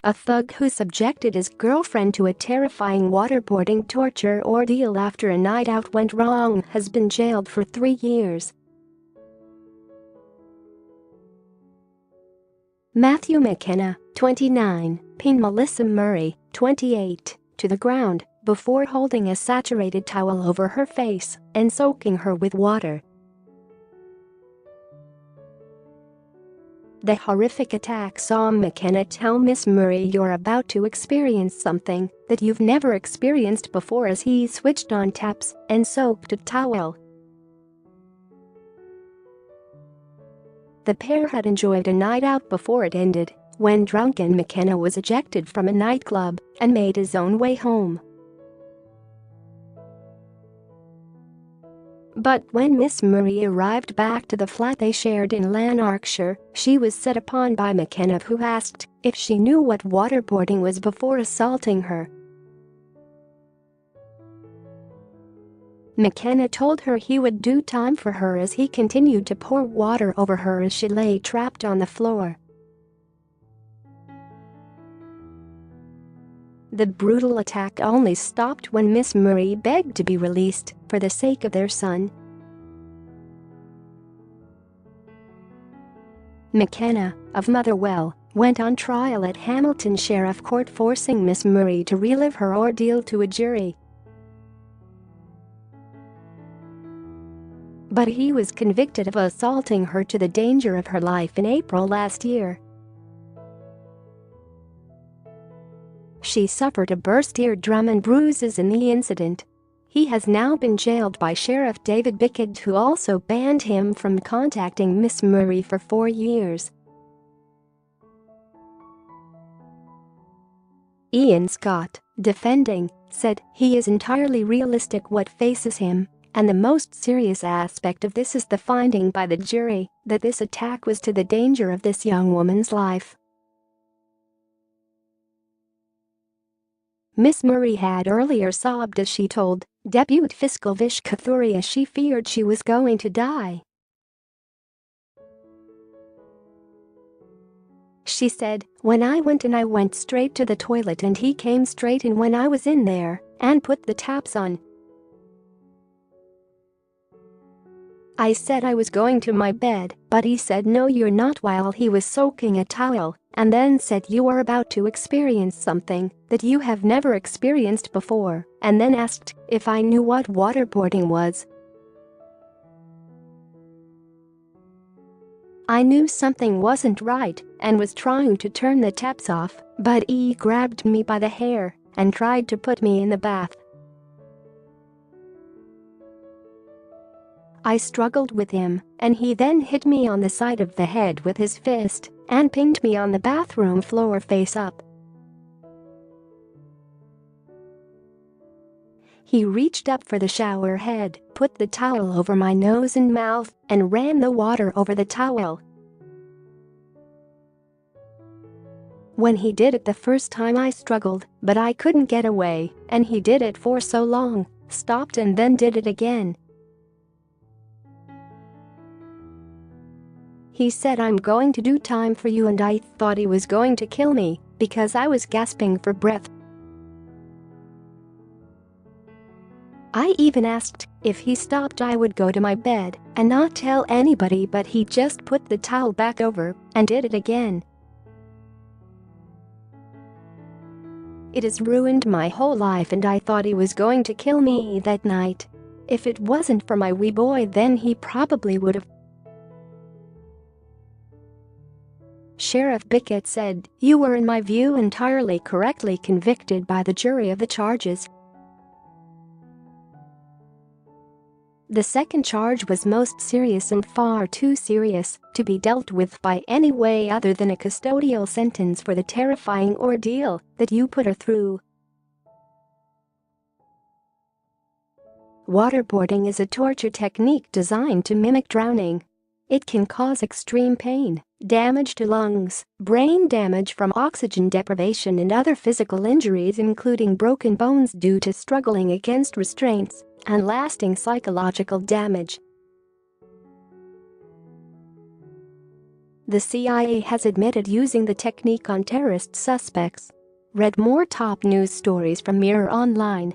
A thug who subjected his girlfriend to a terrifying waterboarding torture ordeal after a night out went wrong has been jailed for 3 years. Matthew McKenna, 29, pinned Melissa Murray, 28, to the ground before holding a saturated towel over her face and soaking her with water. The horrific attack saw McKenna tell Miss Murray, "You're about to experience something that you've never experienced before," as he switched on taps and soaked a towel. The pair had enjoyed a night out before it ended when drunken McKenna was ejected from a nightclub and made his own way home. But when Miss Murray arrived back to the flat they shared in Lanarkshire, she was set upon by McKenna, who asked if she knew what waterboarding was before assaulting her. McKenna told her he would do time for her as he continued to pour water over her as she lay trapped on the floor. The brutal attack only stopped when Miss Murray begged to be released for the sake of their son. McKenna, of Motherwell, went on trial at Hamilton Sheriff Court, forcing Miss Murray to relive her ordeal to a jury. But he was convicted of assaulting her to the danger of her life in April last year. She suffered a burst eardrum and bruises in the incident. He has now been jailed by Sheriff David Bicket, who also banned him from contacting Miss Murray for 4 years. Ian Scott, defending, said he is entirely realistic what faces him, and the most serious aspect of this is the finding by the jury that this attack was to the danger of this young woman's life. Miss Murray had earlier sobbed as she told Depute Fiscal Vish Kathuria she feared she was going to die. She said, "When I went straight to the toilet and he came straight in when I was in there and put the taps on. I said I was going to my bed, but he said no you're not while he was soaking a towel, and then said you are about to experience something that you have never experienced before, and then asked if I knew what waterboarding was. I knew something wasn't right and was trying to turn the taps off, but he grabbed me by the hair and tried to put me in the bath. I struggled with him, and he then hit me on the side of the head with his fist and pinned me on the bathroom floor face up. He reached up for the shower head, put the towel over my nose and mouth, and ran the water over the towel. When he did it the first time I struggled, but I couldn't get away, and he did it for so long, stopped and then did it again. He said I'm going to do time for you, and I thought he was going to kill me because I was gasping for breath. I even asked if he stopped I would go to my bed and not tell anybody, but he just put the towel back over and did it again. It has ruined my whole life, and I thought he was going to kill me that night. If it wasn't for my wee boy, then he probably would have." Sheriff Bicket said, "You were, in my view, entirely correctly convicted by the jury of the charges. The second charge was most serious and far too serious to be dealt with by any way other than a custodial sentence for the terrifying ordeal that you put her through." Waterboarding is a torture technique designed to mimic drowning. It can cause extreme pain, damage to lungs, brain damage from oxygen deprivation, and other physical injuries including broken bones due to struggling against restraints, and lasting psychological damage. The CIA has admitted using the technique on terrorist suspects. Read more top news stories from Mirror Online.